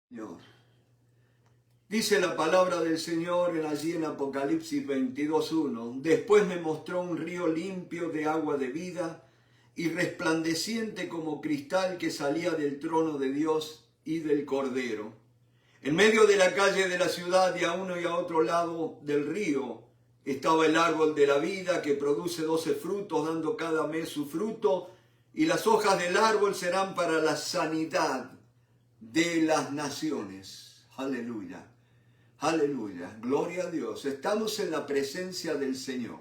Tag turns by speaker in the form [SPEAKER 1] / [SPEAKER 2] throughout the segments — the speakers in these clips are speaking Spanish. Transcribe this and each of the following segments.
[SPEAKER 1] Señor. Dice la palabra del Señor allí en Apocalipsis 22:1. Después me mostró un río limpio de agua de vida y resplandeciente como cristal que salía del trono de Dios y del Cordero. En medio de la calle de la ciudad y a uno y a otro lado del río estaba el árbol de la vida que produce 12 frutos, dando cada mes su fruto, y las hojas del árbol serán para la sanidad de las naciones. Aleluya, aleluya, gloria a Dios. Estamos en la presencia del Señor.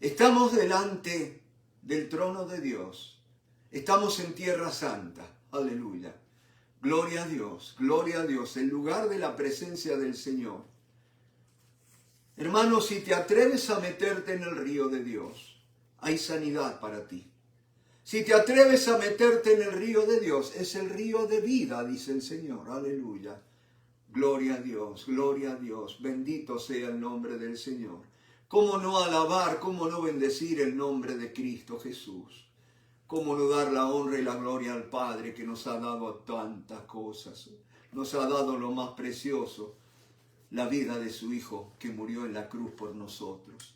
[SPEAKER 1] Estamos delante del trono de Dios. Estamos en Tierra Santa. Aleluya. Gloria a Dios, el lugar de la presencia del Señor. Hermano, si te atreves a meterte en el río de Dios, hay sanidad para ti. Si te atreves a meterte en el río de Dios, es el río de vida, dice el Señor. Aleluya. Gloria a Dios, bendito sea el nombre del Señor. ¿Cómo no alabar, cómo no bendecir el nombre de Cristo Jesús? ¿Cómo no dar la honra y la gloria al Padre que nos ha dado tantas cosas? Nos ha dado lo más precioso, la vida de su Hijo que murió en la cruz por nosotros.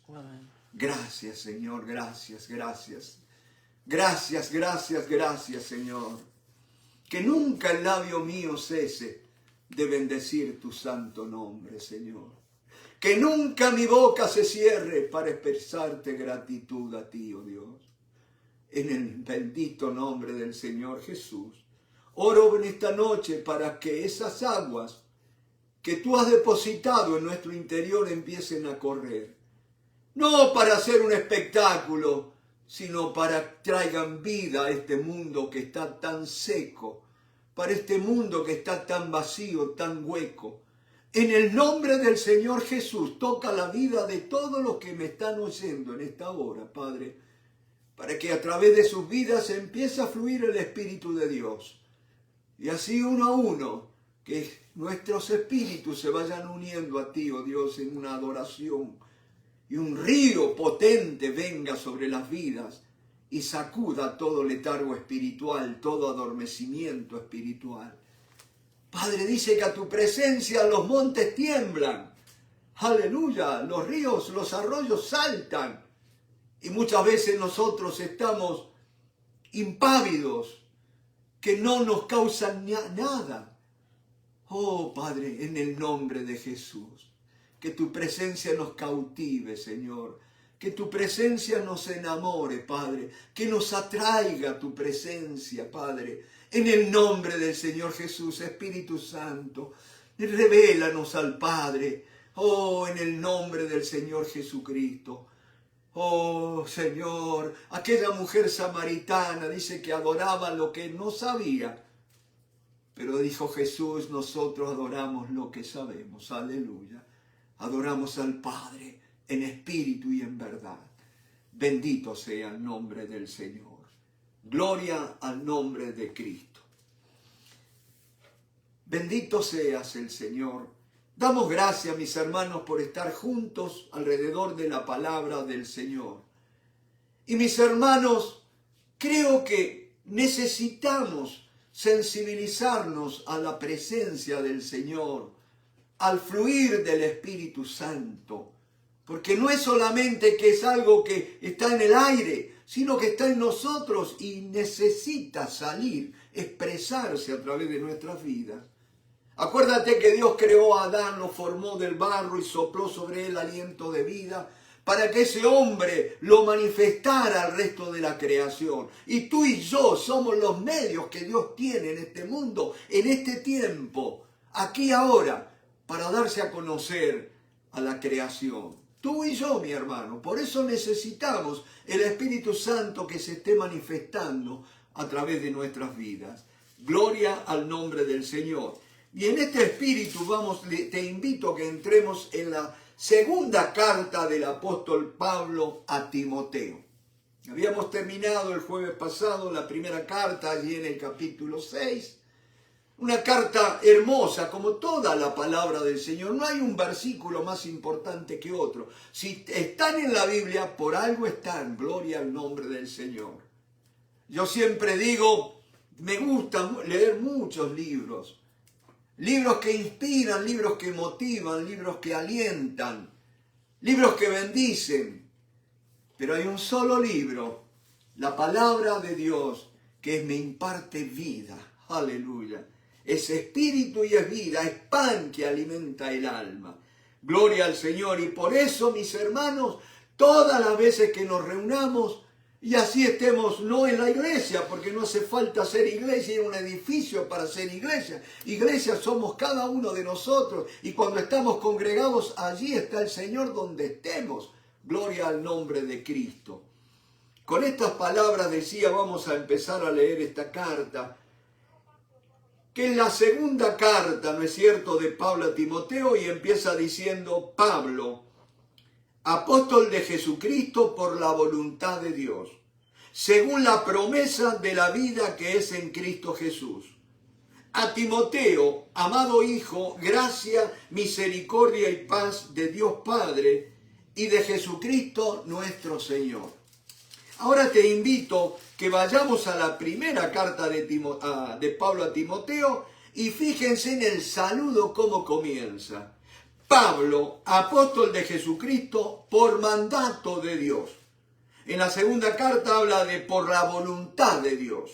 [SPEAKER 1] Gracias, Señor, gracias. Gracias, Señor. Que nunca el labio mío cese de bendecir tu santo nombre, Señor. Que nunca mi boca se cierre para expresarte gratitud a ti, oh Dios. En el bendito nombre del Señor Jesús, oro en esta noche para que esas aguas que tú has depositado en nuestro interior empiecen a correr. No para hacer un espectáculo, sino para que traigan vida a este mundo que está tan seco, para este mundo que está tan vacío, tan hueco. En el nombre del Señor Jesús, toca la vida de todos los que me están oyendo en esta hora, Padre, para que a través de sus vidas empiece a fluir el Espíritu de Dios. Y así uno a uno, que nuestros espíritus se vayan uniendo a ti, oh Dios, en una adoración. Y un río potente venga sobre las vidas y sacuda todo letargo espiritual, todo adormecimiento espiritual. Padre, dice que a tu presencia los montes tiemblan. Aleluya, los ríos, los arroyos saltan. Y muchas veces nosotros estamos impávidos, que no nos causan nada. Oh, Padre, en el nombre de Jesús, que tu presencia nos cautive, Señor. Que tu presencia nos enamore, Padre. Que nos atraiga tu presencia, Padre. En el nombre del Señor Jesús, Espíritu Santo, revélanos al Padre. Oh, en el nombre del Señor Jesucristo. Oh, Señor, aquella mujer samaritana dice que adoraba lo que no sabía. Pero dijo Jesús, nosotros adoramos lo que sabemos. Aleluya. Adoramos al Padre en espíritu y en verdad. Bendito sea el nombre del Señor. Gloria al nombre de Cristo. Bendito seas el Señor. Damos gracias, mis hermanos, por estar juntos alrededor de la palabra del Señor. Y mis hermanos, creo que necesitamos sensibilizarnos a la presencia del Señor, al fluir del Espíritu Santo. Porque no es solamente que es algo que está en el aire, sino que está en nosotros y necesita salir, expresarse a través de nuestras vidas. Acuérdate que Dios creó a Adán, lo formó del barro y sopló sobre él aliento de vida para que ese hombre lo manifestara al resto de la creación. Y tú y yo somos los medios que Dios tiene en este mundo, en este tiempo, aquí ahora, para darse a conocer a la creación. Tú y yo, mi hermano, por eso necesitamos el Espíritu Santo que se esté manifestando a través de nuestras vidas. Gloria al nombre del Señor. Y en este espíritu te invito a que entremos en la segunda carta del apóstol Pablo a Timoteo. Habíamos terminado el jueves pasado la primera carta allí en el capítulo 6. Una carta hermosa, como toda la palabra del Señor. No hay un versículo más importante que otro. Si están en la Biblia, por algo están. Gloria al nombre del Señor. Yo siempre digo, me gusta leer muchos libros. libros que inspiran, libros que motivan, libros que alientan, libros que bendicen. Pero hay un solo libro, la palabra de Dios, que me imparte vida. Aleluya. Es espíritu y es vida, es pan que alimenta el alma. Gloria al Señor. Y por eso, mis hermanos, todas las veces que nos reunamos, y así estemos no en la iglesia, porque no hace falta ser iglesia, y un edificio para ser iglesia. Iglesia somos cada uno de nosotros, y cuando estamos congregados, allí está el Señor donde estemos. Gloria al nombre de Cristo. Con estas palabras decía, vamos a empezar a leer esta carta, que es la segunda carta, ¿no es cierto?, de Pablo a Timoteo, y empieza diciendo: Pablo, apóstol de Jesucristo por la voluntad de Dios, según la promesa de la vida que es en Cristo Jesús. A Timoteo, amado hijo, gracia, misericordia y paz de Dios Padre y de Jesucristo nuestro Señor. Ahora te invito que vayamos a la primera carta de Pablo a Timoteo y fíjense en el saludo cómo comienza. Pablo, apóstol de Jesucristo por mandato de Dios. En la segunda carta habla de por la voluntad de Dios.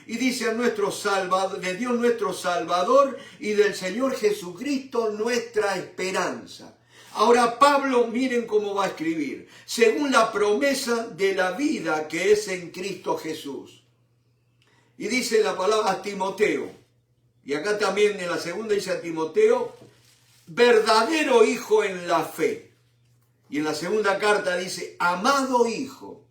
[SPEAKER 1] Y dice a nuestro Salvador, de Dios nuestro Salvador y del Señor Jesucristo nuestra esperanza. Ahora Pablo, miren cómo va a escribir. Según la promesa de la vida que es en Cristo Jesús. Y dice la palabra a Timoteo. Y acá también en la segunda dice a Timoteo, verdadero hijo en la fe. Y en la segunda carta dice, amado hijo.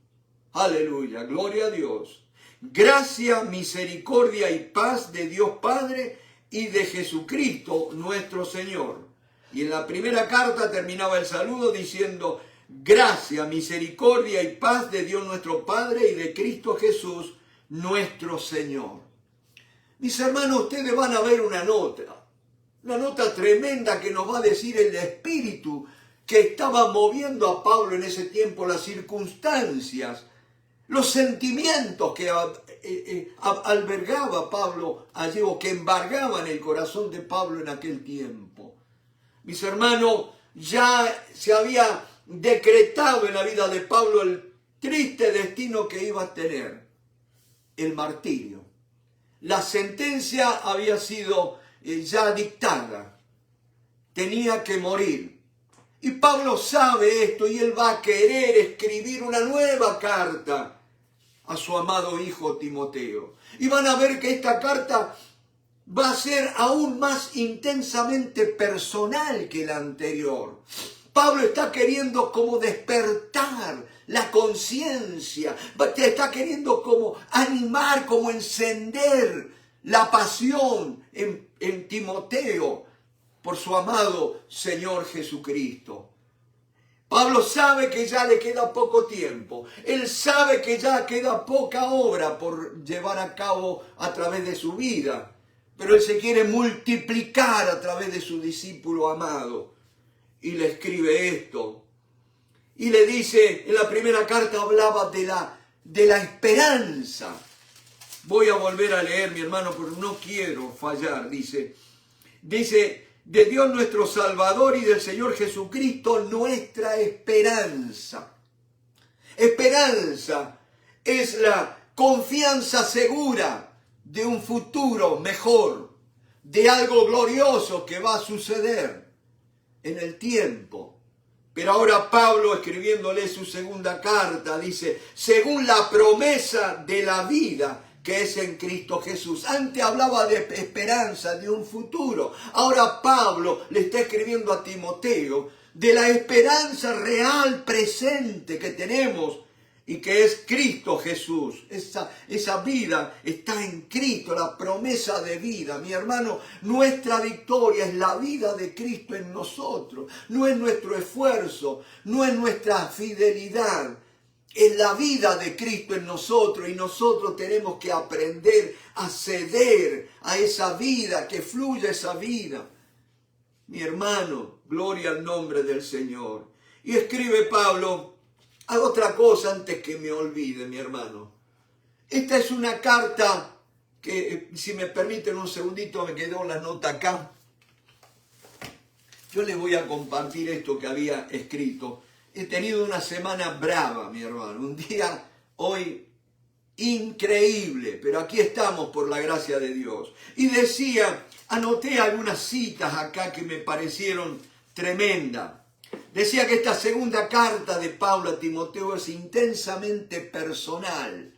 [SPEAKER 1] Aleluya, gloria a Dios. Gracia, misericordia y paz de Dios Padre y de Jesucristo nuestro Señor. Y en la primera carta terminaba el saludo diciendo, gracia, misericordia y paz de Dios nuestro Padre y de Cristo Jesús nuestro Señor. Mis hermanos, ustedes van a ver una nota tremenda que nos va a decir el Espíritu que estaba moviendo a Pablo en ese tiempo, las circunstancias, los sentimientos que albergaba Pablo allí o que embargaban el corazón de Pablo en aquel tiempo. Mis hermanos, ya se había decretado en la vida de Pablo el triste destino que iba a tener, el martirio. La sentencia había sido ya dictada, tenía que morir. Y Pablo sabe esto y él va a querer escribir una nueva carta a su amado hijo Timoteo. Y van a ver que esta carta va a ser aún más intensamente personal que la anterior. Pablo está queriendo como despertar la conciencia, está queriendo como animar, como encender la pasión en Timoteo por su amado Señor Jesucristo. Pablo sabe que ya le queda poco tiempo. Él sabe que ya queda poca obra por llevar a cabo a través de su vida. Pero él se quiere multiplicar a través de su discípulo amado. Y le escribe esto. Y le dice, en la primera carta hablaba de la esperanza. Voy a volver a leer, mi hermano, porque no quiero fallar. Dice, de Dios nuestro Salvador y del Señor Jesucristo nuestra esperanza. Esperanza es la confianza segura de un futuro mejor, de algo glorioso que va a suceder en el tiempo. Pero ahora Pablo, escribiéndole su segunda carta, dice, según la promesa de la vida que es en Cristo Jesús. Antes hablaba de esperanza, de un futuro. Ahora Pablo le está escribiendo a Timoteo de la esperanza real presente que tenemos y que es Cristo Jesús. Esa vida está en Cristo, la promesa de vida. Mi hermano, nuestra victoria es la vida de Cristo en nosotros. No es nuestro esfuerzo, no es nuestra fidelidad. Es la vida de Cristo en nosotros y nosotros tenemos que aprender a ceder a esa vida, que fluya esa vida. Mi hermano, gloria al nombre del Señor. Y escribe Pablo, hago otra cosa antes que me olvide, mi hermano. Esta es una carta que si me permiten un segundito, me quedó la nota acá. Yo les voy a compartir esto que había escrito. He tenido una semana brava, mi hermano. Un día hoy increíble, pero aquí estamos por la gracia de Dios. Y decía, anoté algunas citas acá que me parecieron tremendas. Decía que esta segunda carta de Pablo a Timoteo es intensamente personal.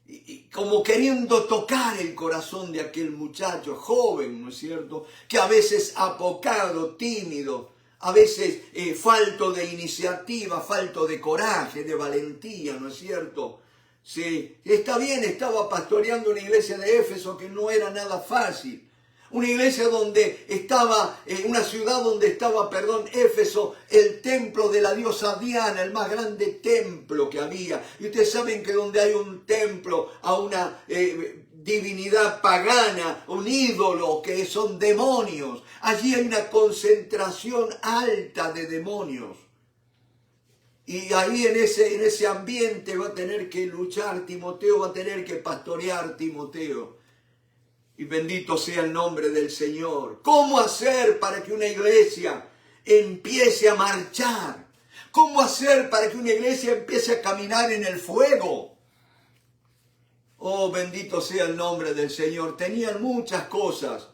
[SPEAKER 1] Y como queriendo tocar el corazón de aquel muchacho joven, ¿no es cierto? Que a veces apocado, tímido, a veces falto de iniciativa, falto de coraje, de valentía, ¿no es cierto? Sí, está bien, estaba pastoreando una iglesia de Éfeso que no era nada fácil. Una iglesia donde estaba, una ciudad donde estaba, Éfeso, el templo de la diosa Diana, el más grande templo que había. Y ustedes saben que donde hay un templo a una divinidad pagana, un ídolo, que son demonios, allí hay una concentración alta de demonios. Y ahí en ese ambiente va a tener que luchar Timoteo, va a tener que pastorear Timoteo. Y bendito sea el nombre del Señor. ¿Cómo hacer para que una iglesia empiece a marchar? ¿Cómo hacer para que una iglesia empiece a caminar en el fuego? Oh, bendito sea el nombre del Señor. Tenían muchas cosas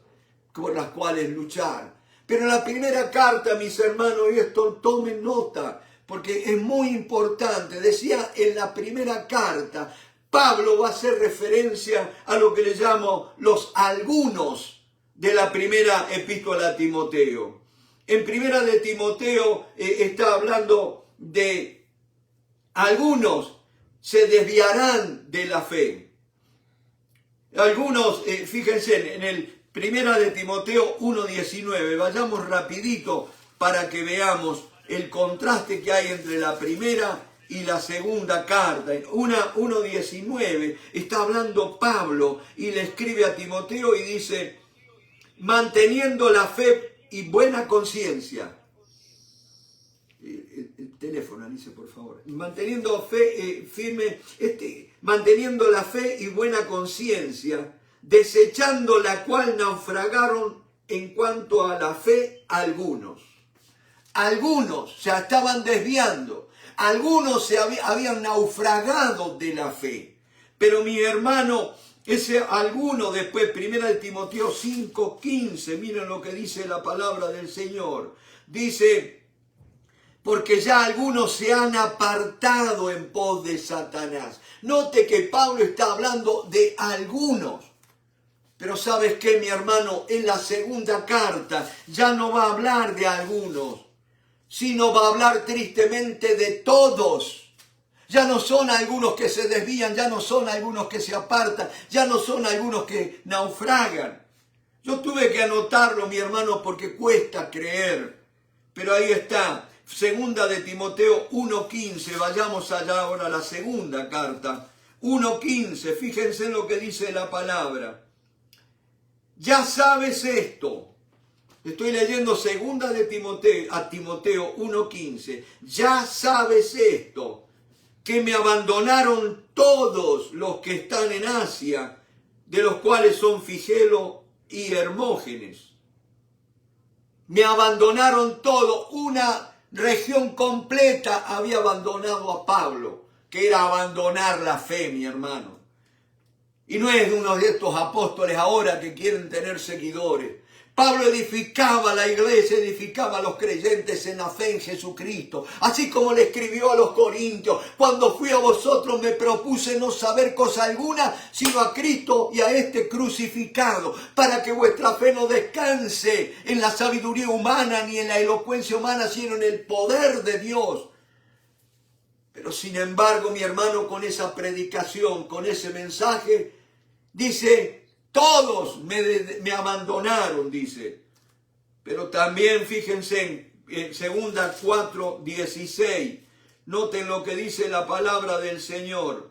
[SPEAKER 1] por las cuales luchar. Pero en la primera carta, mis hermanos, y esto tomen nota, porque es muy importante. Decía en la primera carta, Pablo va a hacer referencia a lo que le llamo los algunos de la primera epístola a Timoteo. En primera de Timoteo está hablando de algunos se desviarán de la fe. Algunos, fíjense, en el primera de Timoteo 1:19, vayamos rapidito para que veamos el contraste que hay entre la primera y la segunda carta. En 1:19 está hablando Pablo y le escribe a Timoteo y dice, manteniendo la fe y buena conciencia. El teléfono, Alicia, por favor. Manteniendo fe firme, manteniendo la fe y buena conciencia, desechando la cual naufragaron en cuanto a la fe algunos. Algunos se estaban desviando. Algunos se habían naufragado de la fe. Pero mi hermano, ese alguno después, 1 de Timoteo 5:15, miren lo que dice la palabra del Señor. Dice, porque ya algunos se han apartado en pos de Satanás. Note que Pablo está hablando de algunos. Pero ¿sabes qué, mi hermano? En la segunda carta ya no va a hablar de algunos, sino va a hablar tristemente de todos. Ya no son algunos que se desvían, ya no son algunos que se apartan, ya no son algunos que naufragan. Yo tuve que anotarlo, mi hermano, porque cuesta creer. Pero ahí está, segunda de Timoteo 1:15, vayamos allá ahora a la segunda carta. 1:15, fíjense en lo que dice la palabra. Ya sabes esto. Estoy leyendo segunda de Timoteo 1:15. Ya sabes esto, que me abandonaron todos los que están en Asia, de los cuales son Figelo y Hermógenes. Me abandonaron todo. Una región completa había abandonado a Pablo, que era abandonar la fe, mi hermano. Y no es uno de estos apóstoles ahora que quieren tener seguidores. Pablo edificaba la iglesia, edificaba a los creyentes en la fe en Jesucristo. Así como le escribió a los corintios, cuando fui a vosotros me propuse no saber cosa alguna, sino a Cristo y a este crucificado, para que vuestra fe no descanse en la sabiduría humana ni en la elocuencia humana, sino en el poder de Dios. Pero sin embargo, mi hermano, con esa predicación, con ese mensaje, dice, todos me abandonaron, dice. Pero también fíjense en 2 4:16. Noten lo que dice la palabra del Señor.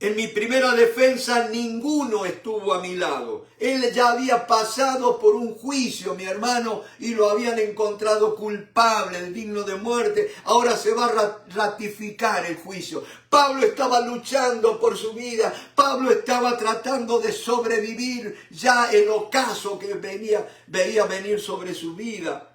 [SPEAKER 1] En mi primera defensa ninguno estuvo a mi lado. Él ya había pasado por un juicio, mi hermano, y lo habían encontrado culpable, digno de muerte. Ahora se va a ratificar el juicio. Pablo estaba luchando por su vida. Pablo estaba tratando de sobrevivir ya el ocaso que veía venir sobre su vida.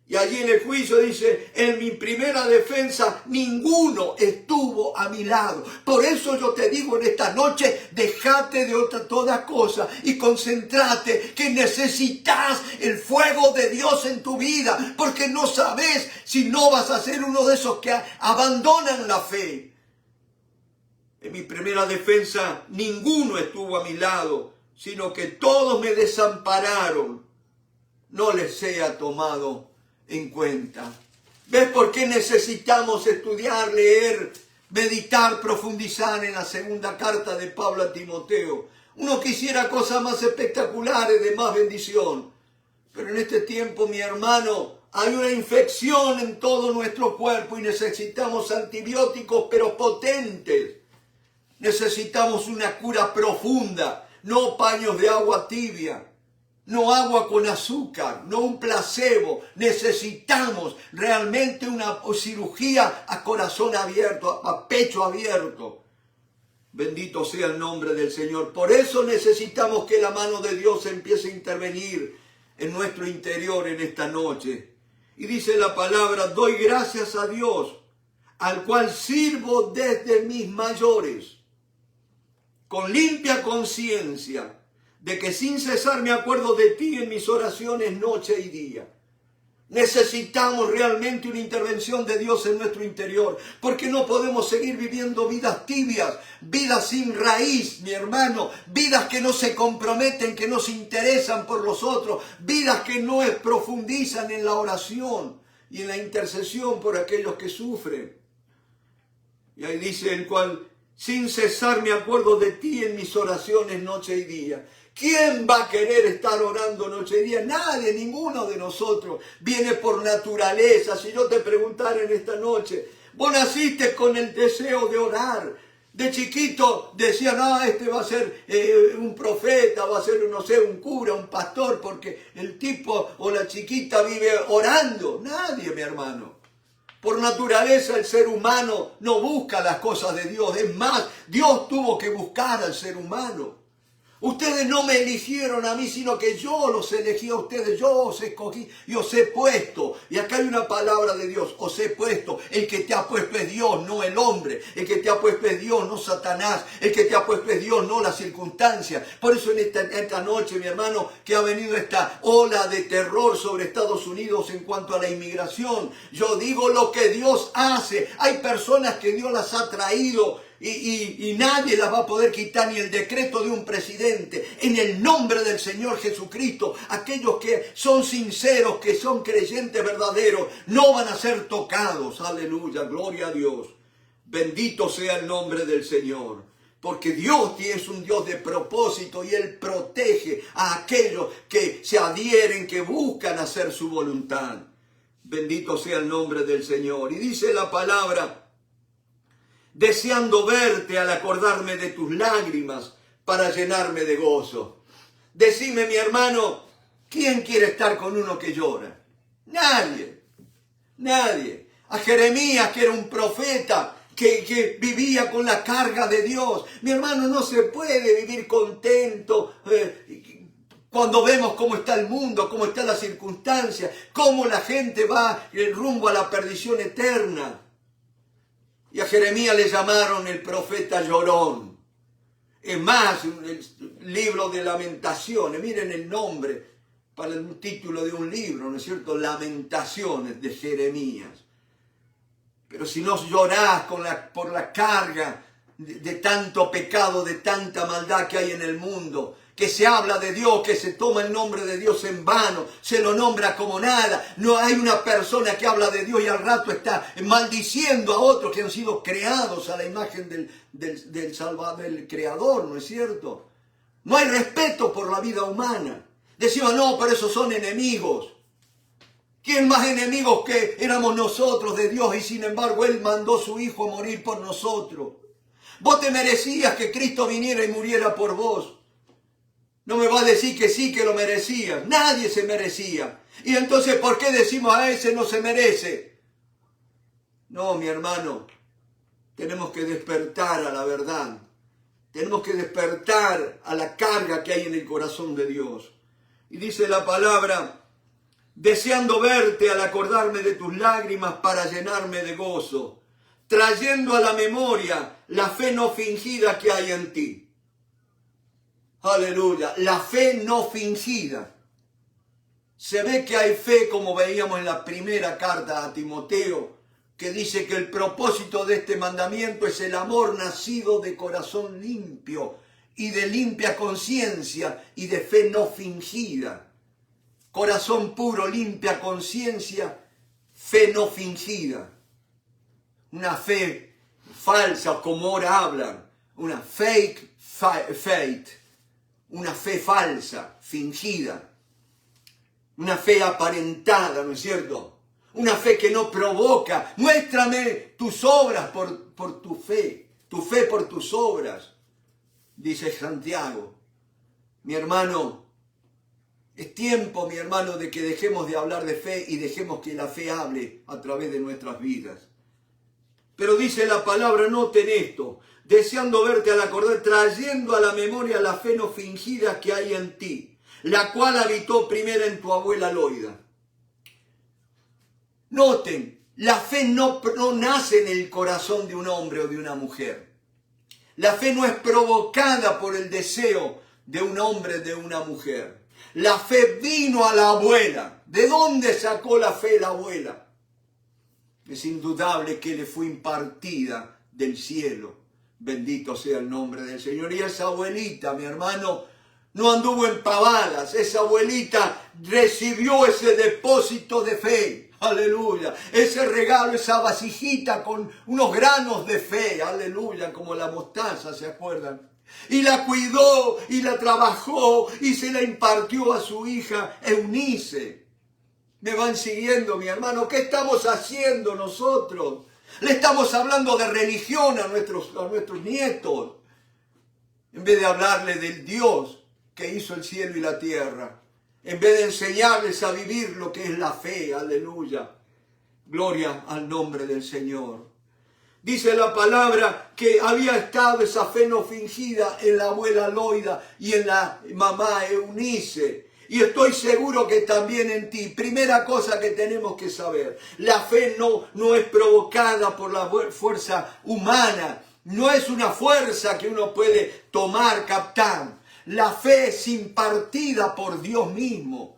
[SPEAKER 1] Y allí en el juicio dice, en mi primera defensa ninguno estuvo a mi lado. Por eso yo te digo en esta noche, déjate de toda cosa y concéntrate que necesitas el fuego de Dios en tu vida. Porque no sabes si no vas a ser uno de esos que abandonan la fe. En mi primera defensa ninguno estuvo a mi lado, sino que todos me desampararon. No les sea tomado en cuenta. ¿Ves por qué necesitamos estudiar, leer, meditar, profundizar en la segunda carta de Pablo a Timoteo? Uno quisiera cosas más espectaculares, de más bendición. Pero en este tiempo, mi hermano, hay una infección en todo nuestro cuerpo y necesitamos antibióticos, pero potentes. Necesitamos una cura profunda, no paños de agua tibia. No agua con azúcar, no un placebo. Necesitamos realmente una cirugía a corazón abierto, a pecho abierto. Bendito sea el nombre del Señor. Por eso necesitamos que la mano de Dios empiece a intervenir en nuestro interior en esta noche. Y dice la palabra, doy gracias a Dios, al cual sirvo desde mis mayores, con limpia conciencia, de que sin cesar me acuerdo de ti en mis oraciones noche y día. Necesitamos realmente una intervención de Dios en nuestro interior, porque no podemos seguir viviendo vidas tibias, vidas sin raíz, mi hermano, vidas que no se comprometen, que no se interesan por los otros, vidas que no profundizan en la oración y en la intercesión por aquellos que sufren. Y ahí dice el cual, sin cesar me acuerdo de ti en mis oraciones noche y día. ¿Quién va a querer estar orando noche y día? Nadie, ninguno de nosotros. Viene por naturaleza. Si yo te preguntara en esta noche, vos naciste con el deseo de orar. De chiquito decían, este va a ser un profeta, va a ser, no sé, un cura, un pastor, porque el tipo o la chiquita vive orando. Nadie, mi hermano. Por naturaleza el ser humano no busca las cosas de Dios. Es más, Dios tuvo que buscar al ser humano. Ustedes no me eligieron a mí, sino que yo los elegí a ustedes. Yo os escogí y os he puesto. Y acá hay una palabra de Dios. Os he puesto. El que te ha puesto es Dios, no el hombre. El que te ha puesto es Dios, no Satanás. El que te ha puesto es Dios, no las circunstancias. Por eso en esta noche, mi hermano, que ha venido esta ola de terror sobre Estados Unidos en cuanto a la inmigración. Yo digo lo que Dios hace. Hay personas que Dios las ha traído. Y nadie las va a poder quitar, ni el decreto de un presidente. En el nombre del Señor Jesucristo, aquellos que son sinceros, que son creyentes verdaderos, no van a ser tocados. Aleluya, gloria a Dios. Bendito sea el nombre del Señor. Porque Dios es un Dios de propósito y Él protege a aquellos que se adhieren, que buscan hacer su voluntad. Bendito sea el nombre del Señor. Y dice la palabra, deseando verte al acordarme de tus lágrimas para llenarme de gozo. Decime, mi hermano, ¿quién quiere estar con uno que llora? Nadie, nadie. A Jeremías, que era un profeta, que vivía con la carga de Dios. Mi hermano, no se puede vivir contento cuando vemos cómo está el mundo, cómo está la circunstancia, cómo la gente va rumbo a la perdición eterna. Y a Jeremías le llamaron el profeta llorón. Es más, el libro de Lamentaciones. Miren el nombre para el título de un libro, ¿no es cierto? Lamentaciones de Jeremías. Pero si no llorás por la carga de tanto pecado, de tanta maldad que hay en el mundo, que se habla de Dios, que se toma el nombre de Dios en vano, se lo nombra como nada. No hay una persona que habla de Dios y al rato está maldiciendo a otros que han sido creados a la imagen del Salvador, del Creador, ¿no es cierto? No hay respeto por la vida humana. Decimos, no, pero esos son enemigos. ¿Quién más enemigos que éramos nosotros de Dios? Y sin embargo Él mandó a su Hijo a morir por nosotros. Vos te merecías que Cristo viniera y muriera por vos. No me vas a decir que sí, que lo merecías. Nadie se merecía. Y entonces, ¿por qué decimos a ese no se merece? No, mi hermano, tenemos que despertar a la verdad. Tenemos que despertar a la carga que hay en el corazón de Dios. Y dice la palabra, deseando verte al acordarme de tus lágrimas para llenarme de gozo, trayendo a la memoria la fe no fingida que hay en ti. Aleluya, la fe no fingida. Se ve que hay fe, como veíamos en la primera carta a Timoteo, que dice que el propósito de este mandamiento es el amor nacido de corazón limpio y de limpia conciencia y de fe no fingida. Corazón puro, limpia conciencia, fe no fingida. Una fe falsa, como ahora hablan, una fake faith, una fe falsa, fingida. Una fe aparentada, ¿no es cierto? Una fe que no provoca. Muéstrame tus obras por tu fe por tus obras, dice Santiago. Mi hermano, es tiempo, mi hermano, de que dejemos de hablar de fe y dejemos que la fe hable a través de nuestras vidas. Pero dice la palabra, noten esto, deseando verte al acordar, trayendo a la memoria la fe no fingida que hay en ti, la cual habitó primero en tu abuela Loida. Noten, la fe no nace en el corazón de un hombre o de una mujer. La fe no es provocada por el deseo de un hombre o de una mujer. La fe vino a la abuela. ¿De dónde sacó la fe la abuela? Es indudable que le fue impartida del cielo. Bendito sea el nombre del Señor. Y esa abuelita, mi hermano, no anduvo en pavadas. Esa abuelita recibió ese depósito de fe. Aleluya. Ese regalo, esa vasijita con unos granos de fe. Aleluya. Como la mostaza, ¿se acuerdan? Y la cuidó y la trabajó y se la impartió a su hija Eunice. ¿Me van siguiendo, mi hermano? ¿Qué estamos haciendo nosotros? Le estamos hablando de religión a nuestros nietos, en vez de hablarles del Dios que hizo el cielo y la tierra, en vez de enseñarles a vivir lo que es la fe. Aleluya. Gloria al nombre del Señor. Dice la palabra que había estado esa fe no fingida en la abuela Loida y en la mamá Eunice. Y estoy seguro que también en ti. Primera cosa que tenemos que saber. La fe no es provocada por la fuerza humana. No es una fuerza que uno puede tomar, captar. La fe es impartida por Dios mismo.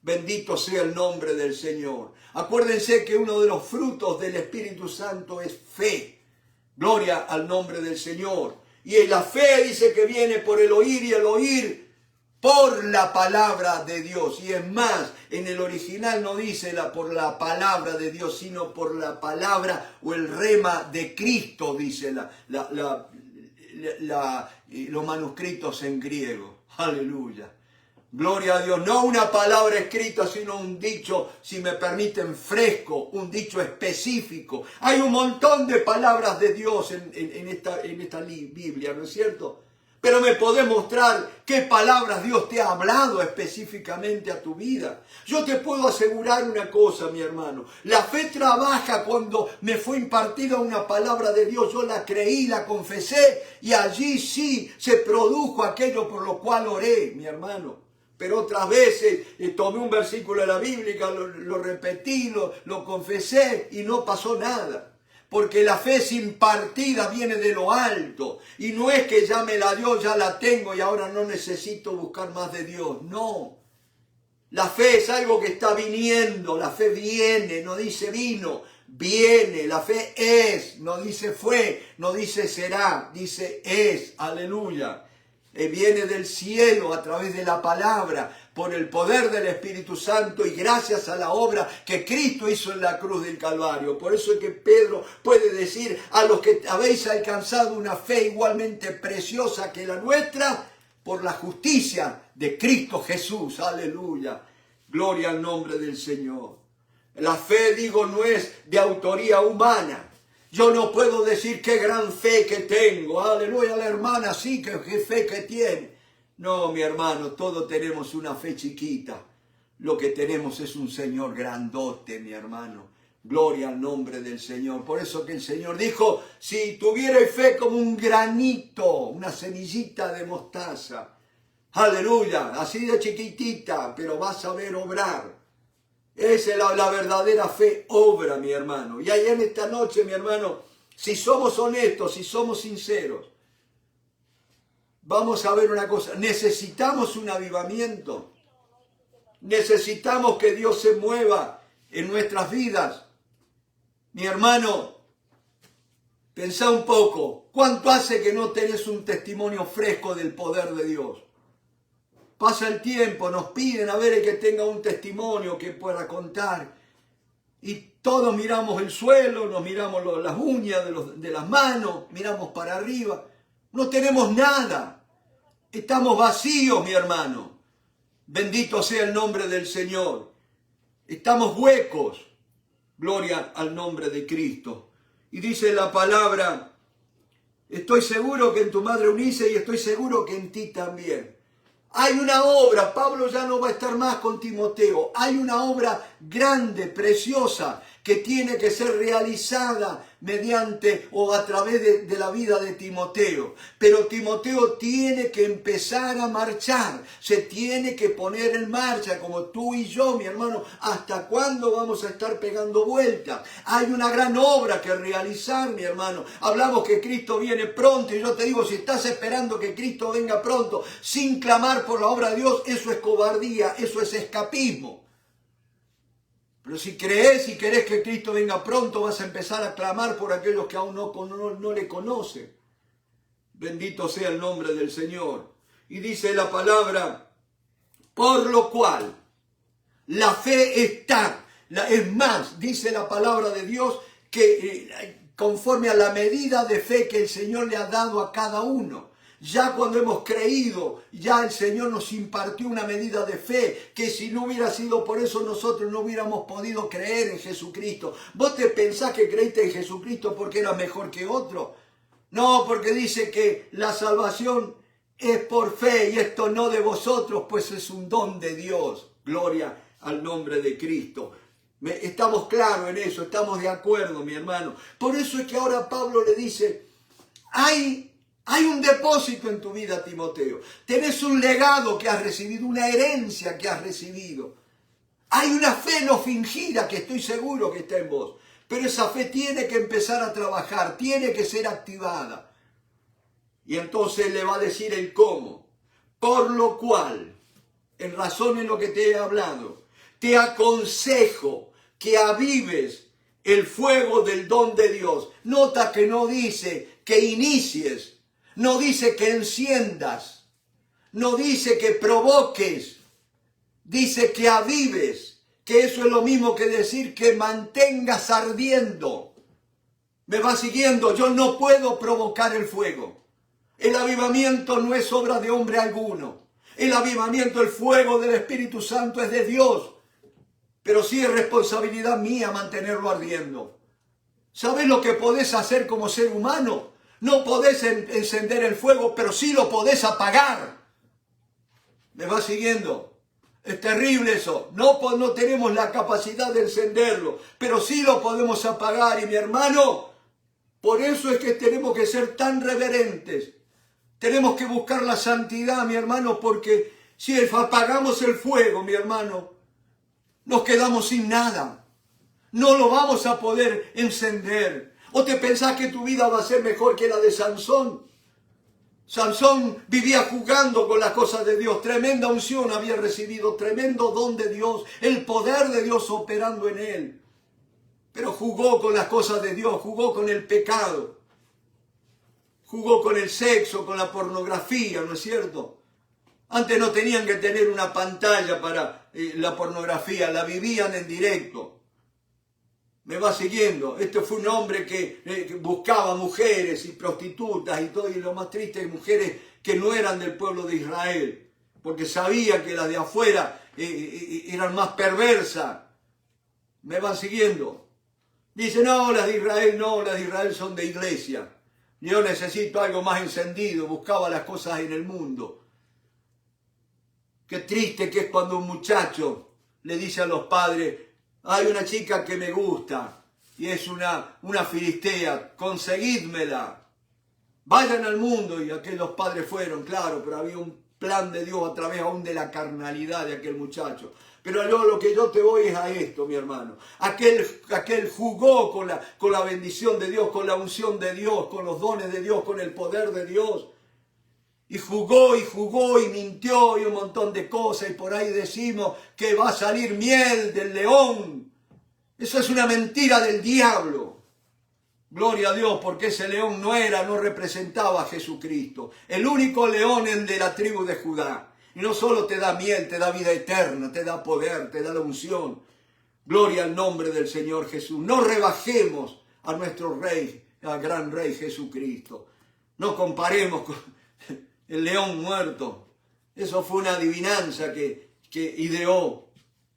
[SPEAKER 1] Bendito sea el nombre del Señor. Acuérdense que uno de los frutos del Espíritu Santo es fe. Gloria al nombre del Señor. Y la fe dice que viene por el oír y el oír por la palabra de Dios. Y es más, en el original no dice por la palabra de Dios, sino por la palabra o el rema de Cristo, dice los manuscritos en griego. Aleluya. Gloria a Dios. No una palabra escrita, sino un dicho, si me permiten, fresco, un dicho específico. Hay un montón de palabras de Dios en esta Biblia, ¿no es cierto? Pero me podés mostrar qué palabras Dios te ha hablado específicamente a tu vida. Yo te puedo asegurar una cosa, mi hermano. La fe trabaja cuando me fue impartida una palabra de Dios. Yo la creí, la confesé y allí sí se produjo aquello por lo cual oré, mi hermano. Pero otras veces tomé un versículo de la Biblia, lo repetí, lo confesé y no pasó nada. Porque la fe es impartida, viene de lo alto. Y no es que ya me la dio, ya la tengo y ahora no necesito buscar más de Dios. No. La fe es algo que está viniendo. La fe viene, no dice vino, viene. La fe es, no dice fue, no dice será, dice es. Aleluya. Viene del cielo a través de la palabra, por el poder del Espíritu Santo y gracias a la obra que Cristo hizo en la cruz del Calvario. Por eso es que Pedro puede decir: a los que habéis alcanzado una fe igualmente preciosa que la nuestra, por la justicia de Cristo Jesús. Aleluya. Gloria al nombre del Señor. La fe, digo, no es de autoría humana. Yo no puedo decir qué gran fe que tengo. Aleluya, la hermana sí, qué fe que tiene. No, mi hermano, todos tenemos una fe chiquita. Lo que tenemos es un Señor grandote, mi hermano. Gloria al nombre del Señor. Por eso que el Señor dijo, si tuvierais fe como un granito, una semillita de mostaza. Aleluya, así de chiquitita, pero vas a ver obrar. Esa es la verdadera fe, obra, mi hermano. Y ahí en esta noche, mi hermano, si somos honestos, si somos sinceros, vamos a ver una cosa. Necesitamos un avivamiento. Necesitamos que Dios se mueva en nuestras vidas. Mi hermano, pensá un poco. ¿Cuánto hace que no tenés un testimonio fresco del poder de Dios? Pasa el tiempo, nos piden a ver el que tenga un testimonio que pueda contar. Y todos miramos el suelo, nos miramos las uñas de las manos, miramos para arriba. No tenemos nada. Estamos vacíos, mi hermano. Bendito sea el nombre del Señor. Estamos huecos. Gloria al nombre de Cristo. Y dice la palabra, estoy seguro que en tu madre Eunice y estoy seguro que en ti también. Hay una obra, Pablo ya no va a estar más con Timoteo. Hay una obra grande, preciosa, que tiene que ser realizada mediante o a través de la vida de Timoteo. Pero Timoteo tiene que empezar a marchar, se tiene que poner en marcha, como tú y yo, mi hermano. ¿Hasta cuándo vamos a estar pegando vueltas? Hay una gran obra que realizar, mi hermano. Hablamos que Cristo viene pronto y yo te digo, si estás esperando que Cristo venga pronto sin clamar por la obra de Dios, eso es cobardía, eso es escapismo. Pero si crees y querés que Cristo venga pronto, vas a empezar a clamar por aquellos que aún no le conocen. Bendito sea el nombre del Señor. Y dice la palabra, por lo cual la fe está. Es más, dice la palabra de Dios, que conforme a la medida de fe que el Señor le ha dado a cada uno. Ya cuando hemos creído, ya el Señor nos impartió una medida de fe, que si no hubiera sido por eso nosotros no hubiéramos podido creer en Jesucristo. ¿Vos te pensás que creíste en Jesucristo porque era mejor que otro? No, porque dice que la salvación es por fe y esto no de vosotros, pues es un don de Dios. Gloria al nombre de Cristo. Estamos claros en eso, estamos de acuerdo, mi hermano. Por eso es que ahora Pablo le dice, hay un depósito en tu vida, Timoteo. Tenés un legado que has recibido, una herencia que has recibido. Hay una fe no fingida que estoy seguro que está en vos. Pero esa fe tiene que empezar a trabajar, tiene que ser activada. Y entonces le va a decir el cómo. Por lo cual, en razón en lo que te he hablado, te aconsejo que avives el fuego del don de Dios. Nota que no dice que inicies. No dice que enciendas, no dice que provoques, dice que avives, que eso es lo mismo que decir que mantengas ardiendo. ¿Me va siguiendo? Yo no puedo provocar el fuego. El avivamiento no es obra de hombre alguno. El avivamiento, el fuego del Espíritu Santo es de Dios. Pero sí es responsabilidad mía mantenerlo ardiendo. ¿Sabes lo que podés hacer como ser humano? No podés encender el fuego, pero sí lo podés apagar. ¿Me va siguiendo? Es terrible eso. No tenemos la capacidad de encenderlo, pero sí lo podemos apagar. Y mi hermano, por eso es que tenemos que ser tan reverentes. Tenemos que buscar la santidad, mi hermano, porque si apagamos el fuego, mi hermano, nos quedamos sin nada. No lo vamos a poder encender. ¿O te pensás que tu vida va a ser mejor que la de Sansón? Sansón vivía jugando con las cosas de Dios. Tremenda unción había recibido, tremendo don de Dios, el poder de Dios operando en él. Pero jugó con las cosas de Dios, jugó con el pecado. Jugó con el sexo, con la pornografía, ¿no es cierto? Antes no tenían que tener una pantalla para la pornografía, la vivían en directo. ¿Me va siguiendo? Este fue un hombre que buscaba mujeres y prostitutas y todo, y lo más triste es mujeres que no eran del pueblo de Israel, porque sabía que las de afuera eran más perversas. ¿Me van siguiendo? Dice, no, las de Israel no, las de Israel son de iglesia. Yo necesito algo más encendido, buscaba las cosas en el mundo. Qué triste que es cuando un muchacho le dice a los padres, hay una chica que me gusta y es una filistea, conseguídmela. Vayan al mundo, y aquellos padres fueron, claro, pero había un plan de Dios a través aún de la carnalidad de aquel muchacho. Pero lo que yo te voy es a esto, mi hermano. Aquel jugó con la bendición de Dios, con la unción de Dios, con los dones de Dios, con el poder de Dios. Y jugó y mintió y un montón de cosas. Y por ahí decimos que va a salir miel del león. Eso es una mentira del diablo. Gloria a Dios, porque ese león no representaba a Jesucristo. El único león es el de la tribu de Judá. Y no solo te da miel, te da vida eterna, te da poder, te da la unción. Gloria al nombre del Señor Jesús. No rebajemos a nuestro Rey, al gran Rey Jesucristo. No comparemos con el león muerto. Eso fue una adivinanza que ideó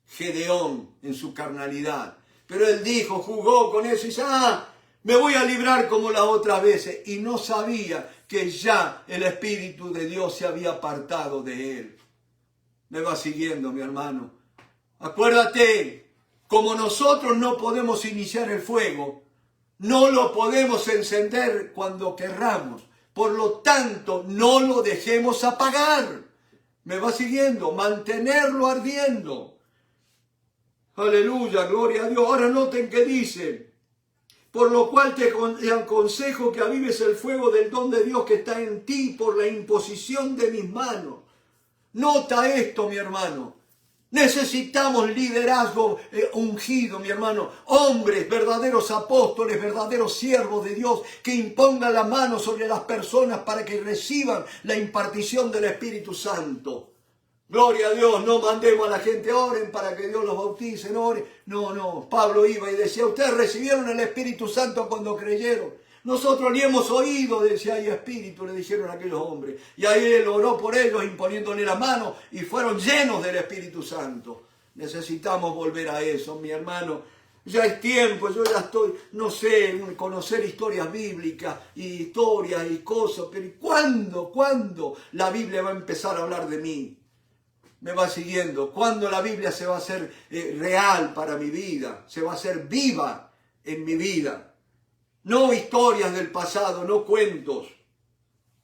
[SPEAKER 1] Gedeón en su carnalidad. Pero él dijo, jugó con eso y dice, me voy a librar como las otras veces. Y no sabía que ya el Espíritu de Dios se había apartado de él. Me va siguiendo, mi hermano. Acuérdate, como nosotros no podemos iniciar el fuego, no lo podemos encender cuando querramos. Por lo tanto, no lo dejemos apagar. Me va siguiendo, mantenerlo ardiendo. Aleluya, gloria a Dios. Ahora noten que dice, por lo cual te aconsejo que avives el fuego del don de Dios que está en ti por la imposición de mis manos. Nota esto, mi hermano. Necesitamos liderazgo ungido, mi hermano. Hombres, verdaderos apóstoles, verdaderos siervos de Dios, que impongan la mano sobre las personas para que reciban la impartición del Espíritu Santo. Gloria a Dios, no mandemos a la gente, oren para que Dios los bautice, no oren. No, Pablo iba y decía, ustedes recibieron el Espíritu Santo cuando creyeron. Nosotros ni hemos oído de si hay Espíritu, le dijeron aquellos hombres. Y ahí él oró por ellos, imponiéndole la mano, y fueron llenos del Espíritu Santo. Necesitamos volver a eso, mi hermano. Ya es tiempo, yo ya estoy, no sé, conocer historias bíblicas, y historias y cosas, pero ¿cuándo la Biblia va a empezar a hablar de mí? Me va siguiendo. ¿Cuándo la Biblia se va a hacer real para mi vida? Se va a hacer viva en mi vida. No historias del pasado, no cuentos.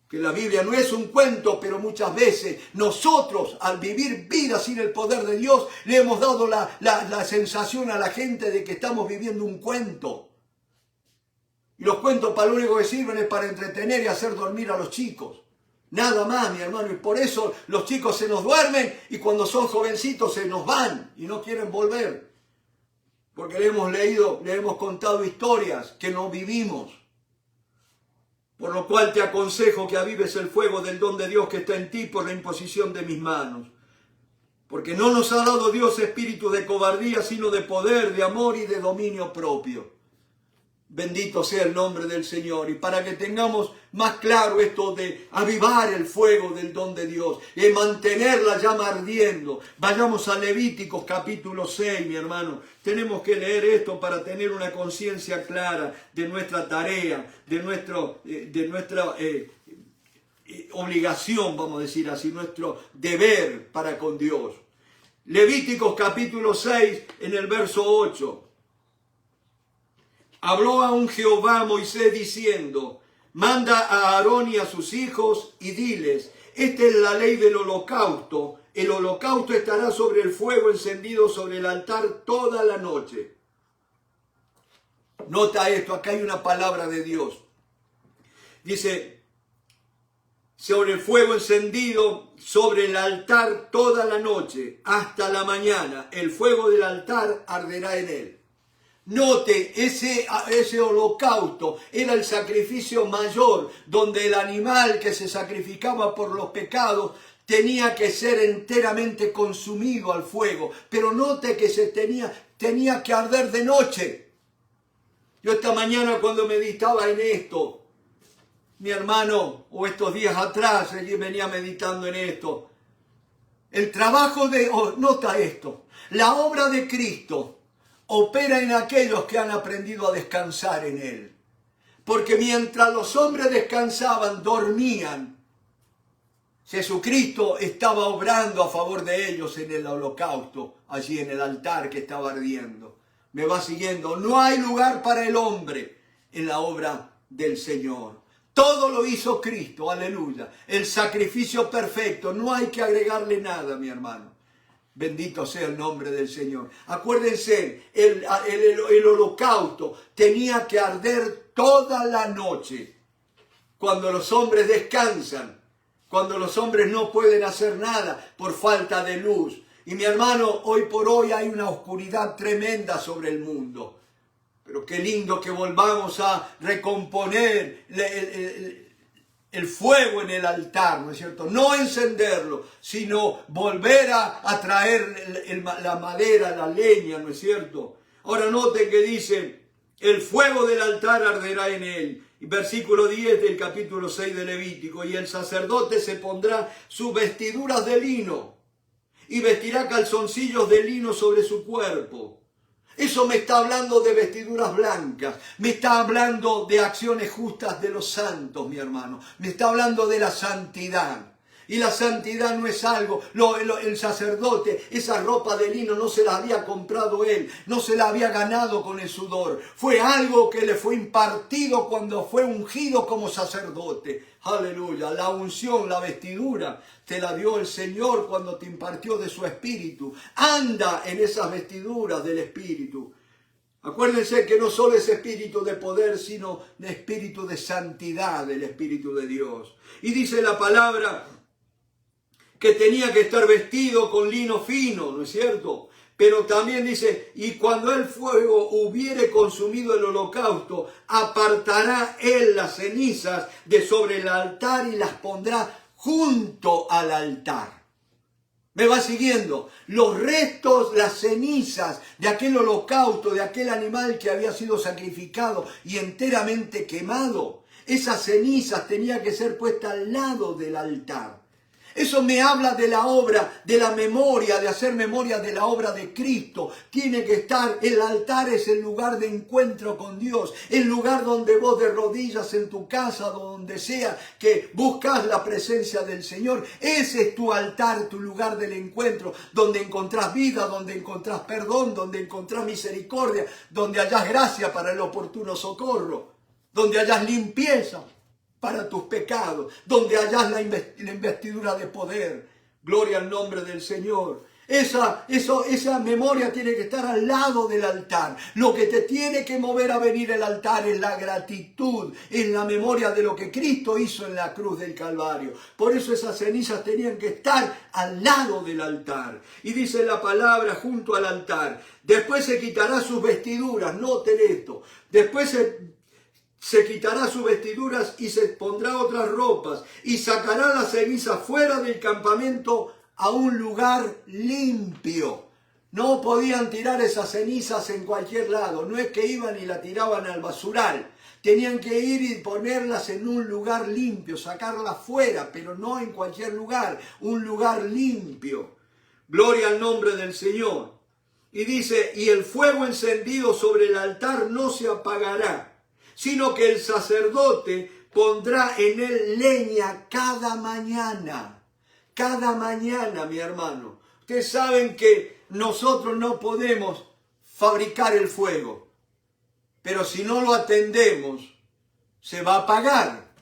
[SPEAKER 1] Que la Biblia no es un cuento, pero muchas veces nosotros, al vivir vida sin el poder de Dios, le hemos dado la sensación a la gente de que estamos viviendo un cuento. Y los cuentos para lo único que sirven es para entretener y hacer dormir a los chicos. Nada más, mi hermano, y por eso los chicos se nos duermen y cuando son jovencitos se nos van y no quieren volver. Porque le hemos contado historias que no vivimos. Por lo cual te aconsejo que avives el fuego del don de Dios que está en ti por la imposición de mis manos. Porque no nos ha dado Dios espíritu de cobardía, sino de poder, de amor y de dominio propio. Bendito sea el nombre del Señor. Y para que tengamos más claro esto de avivar el fuego del don de Dios y mantener la llama ardiendo, vayamos a Levíticos capítulo 6, mi hermano. Tenemos que leer esto para tener una conciencia clara de nuestra tarea, de nuestra obligación, vamos a decir así, nuestro deber para con Dios. Levíticos capítulo 6 en el verso 8. Habló aún Jehová a Moisés diciendo, manda a Aarón y a sus hijos y diles, esta es la ley del holocausto. El holocausto estará sobre el fuego encendido sobre el altar toda la noche. Nota esto, acá hay una palabra de Dios. Dice, sobre el fuego encendido sobre el altar toda la noche, hasta la mañana, el fuego del altar arderá en él. Note, ese holocausto era el sacrificio mayor, donde el animal que se sacrificaba por los pecados tenía que ser enteramente consumido al fuego. Pero note que tenía que arder de noche. Yo esta mañana cuando meditaba en esto, mi hermano, o estos días atrás, allí venía meditando en esto. El trabajo nota esto, la obra de Cristo opera en aquellos que han aprendido a descansar en Él. Porque mientras los hombres descansaban, dormían, Jesucristo estaba obrando a favor de ellos en el holocausto, allí en el altar que estaba ardiendo. Me va siguiendo. No hay lugar para el hombre en la obra del Señor. Todo lo hizo Cristo, aleluya. El sacrificio perfecto, no hay que agregarle nada, mi hermano. Bendito sea el nombre del Señor. Acuérdense, el holocausto tenía que arder toda la noche. Cuando los hombres descansan, cuando los hombres no pueden hacer nada por falta de luz. Y mi hermano, hoy por hoy hay una oscuridad tremenda sobre el mundo. Pero qué lindo que volvamos a recomponer el fuego en el altar, ¿no es cierto? No encenderlo, sino volver a traer la madera, la leña, ¿no es cierto? Ahora noten que dice, el fuego del altar arderá en él. Versículo 10 del capítulo 6 de Levítico. Y el sacerdote se pondrá sus vestiduras de lino y vestirá calzoncillos de lino sobre su cuerpo. Eso me está hablando de vestiduras blancas, me está hablando de acciones justas de los santos, mi hermano. Me está hablando de la santidad. Y la santidad no es algo, el sacerdote, esa ropa de lino no se la había comprado él, no se la había ganado con el sudor. Fue algo que le fue impartido cuando fue ungido como sacerdote. Aleluya, la unción, la vestidura, te la dio el Señor cuando te impartió de su espíritu. Anda en esas vestiduras del espíritu. Acuérdense que no solo es espíritu de poder, sino de espíritu de santidad, el espíritu de Dios. Y dice la palabra que tenía que estar vestido con lino fino, ¿no es cierto? Pero también dice, y cuando el fuego hubiere consumido el holocausto, apartará él las cenizas de sobre el altar y las pondrá junto al altar. ¿Me va siguiendo? Los restos, las cenizas de aquel holocausto, de aquel animal que había sido sacrificado y enteramente quemado, esas cenizas tenían que ser puestas al lado del altar. Eso me habla de la obra, de la memoria, de hacer memoria de la obra de Cristo. Tiene que estar, el altar es el lugar de encuentro con Dios, el lugar donde vos de rodillas en tu casa, donde sea que buscas la presencia del Señor. Ese es tu altar, tu lugar del encuentro, donde encontrás vida, donde encontrás perdón, donde encontrás misericordia, donde hallás gracia para el oportuno socorro, donde hallás limpieza para tus pecados, donde hallás la investidura de poder. Gloria al nombre del Señor. Esa memoria tiene que estar al lado del altar. Lo que te tiene que mover a venir al altar es la gratitud, es la memoria de lo que Cristo hizo en la cruz del Calvario. Por eso esas cenizas tenían que estar al lado del altar. Y dice la palabra junto al altar. Después se quitará sus vestiduras. Noten esto. Después se quitará sus vestiduras y se pondrá otras ropas y sacará las cenizas fuera del campamento a un lugar limpio. No podían tirar esas cenizas en cualquier lado. No es que iban y la tiraban al basural. Tenían que ir y ponerlas en un lugar limpio, sacarlas fuera, pero no en cualquier lugar. Un lugar limpio. Gloria al nombre del Señor. Y dice, y el fuego encendido sobre el altar no se apagará, sino que el sacerdote pondrá en él leña cada mañana. Cada mañana, mi hermano. Ustedes saben que nosotros no podemos fabricar el fuego, pero si no lo atendemos, se va a apagar.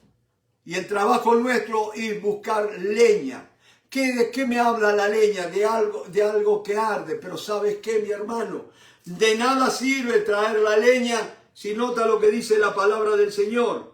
[SPEAKER 1] Y el trabajo nuestro es buscar leña. ¿De qué me habla la leña? De algo que arde. Pero ¿sabes qué, mi hermano? De nada sirve traer la leña si nota lo que dice la palabra del Señor.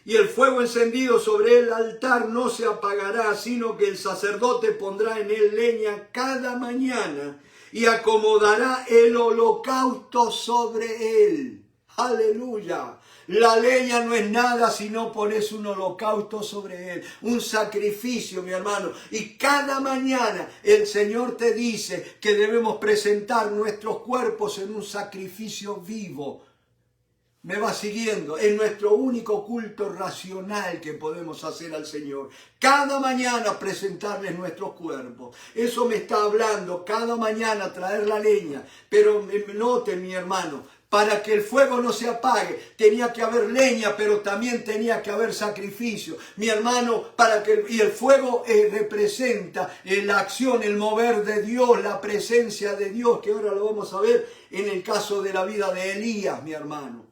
[SPEAKER 1] Y el fuego encendido sobre el altar no se apagará, sino que el sacerdote pondrá en él leña cada mañana y acomodará el holocausto sobre él. ¡Aleluya! La leña no es nada si no pones un holocausto sobre él, un sacrificio, mi hermano. Y cada mañana el Señor te dice que debemos presentar nuestros cuerpos en un sacrificio vivo. Me va siguiendo. Es nuestro único culto racional que podemos hacer al Señor. Cada mañana presentarles nuestros cuerpos. Eso me está hablando. Cada mañana traer la leña. Pero noten, mi hermano, para que el fuego no se apague, tenía que haber leña, pero también tenía que haber sacrificio. Mi hermano, y el fuego representa la acción, el mover de Dios, la presencia de Dios, que ahora lo vamos a ver en el caso de la vida de Elías, mi hermano.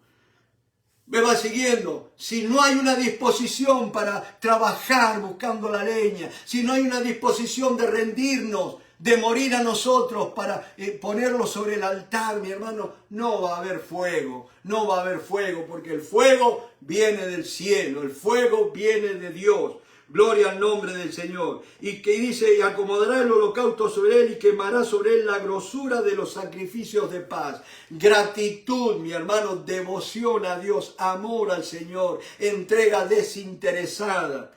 [SPEAKER 1] Me va siguiendo. Si no hay una disposición para trabajar buscando la leña, si no hay una disposición de rendirnos, de morir a nosotros para ponerlo sobre el altar, mi hermano, no va a haber fuego, no va a haber fuego, porque el fuego viene del cielo, el fuego viene de Dios. Gloria al nombre del Señor. Y que dice, y acomodará el holocausto sobre él y quemará sobre él la grosura de los sacrificios de paz. Gratitud, mi hermano, devoción a Dios, amor al Señor, entrega desinteresada.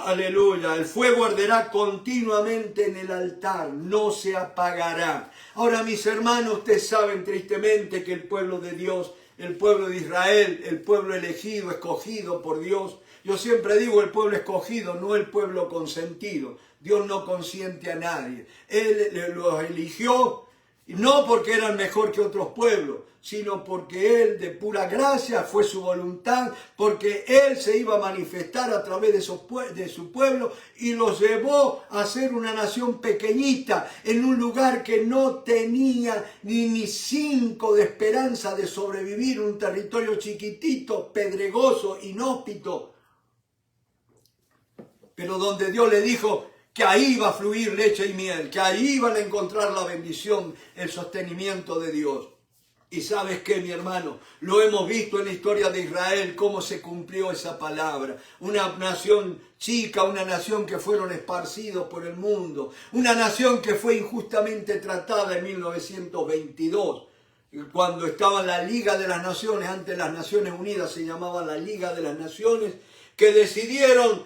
[SPEAKER 1] Aleluya, el fuego arderá continuamente en el altar, no se apagará. Ahora, mis hermanos, ustedes saben tristemente que el pueblo de Dios, el pueblo de Israel, el pueblo elegido, escogido por Dios, yo siempre digo el pueblo escogido, no el pueblo consentido. Dios no consiente a nadie. Él los eligió, no porque eran mejor que otros pueblos, sino porque Él de pura gracia fue su voluntad, porque Él se iba a manifestar a través de su pueblo y los llevó a ser una nación pequeñita en un lugar que no tenía ni 5 de esperanza de sobrevivir, un territorio chiquitito, pedregoso, inhóspito, pero donde Dios le dijo que ahí iba a fluir leche y miel, que ahí iban a encontrar la bendición, el sostenimiento de Dios. Y ¿sabes qué, mi hermano? Lo hemos visto en la historia de Israel, cómo se cumplió esa palabra. Una nación chica, una nación que fueron esparcidos por el mundo, una nación que fue injustamente tratada en 1922, cuando estaba en la Liga de las Naciones, antes las Naciones Unidas se llamaba la Liga de las Naciones, que decidieron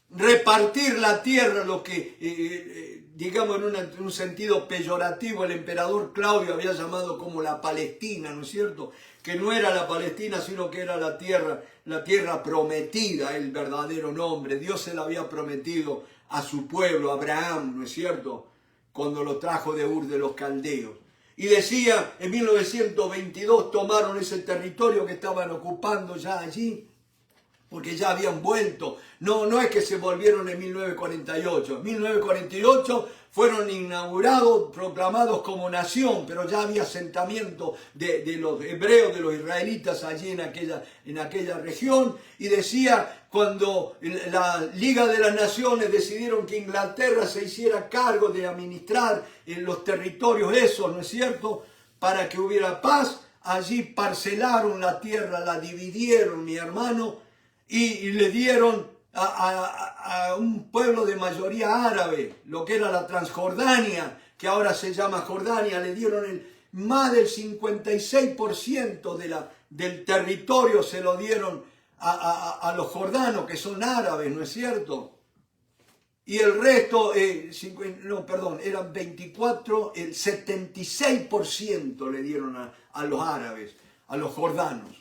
[SPEAKER 1] repartir la tierra, lo que, digamos en un sentido peyorativo, el emperador Claudio había llamado como la Palestina, ¿no es cierto? Que no era la Palestina, sino que era la tierra prometida, el verdadero nombre. Dios se la había prometido a su pueblo, a Abraham, ¿no es cierto? Cuando lo trajo de Ur de los Caldeos. Y decía, en 1922 tomaron ese territorio que estaban ocupando ya allí, porque ya habían vuelto. No es que se volvieron en 1948. En 1948 fueron inaugurados, proclamados como nación, pero ya había asentamiento de los hebreos, de los israelitas allí en aquella región. Y decía, cuando la Liga de las Naciones decidieron que Inglaterra se hiciera cargo de administrar los territorios esos, ¿no es cierto?, para que hubiera paz, allí parcelaron la tierra, la dividieron, mi hermano, y le dieron a un pueblo de mayoría árabe, lo que era la Transjordania, que ahora se llama Jordania, le dieron más del 56% del territorio, se lo dieron a los jordanos, que son árabes, ¿no es cierto? Y el resto, eran 24, el 76% le dieron a los árabes, a los jordanos.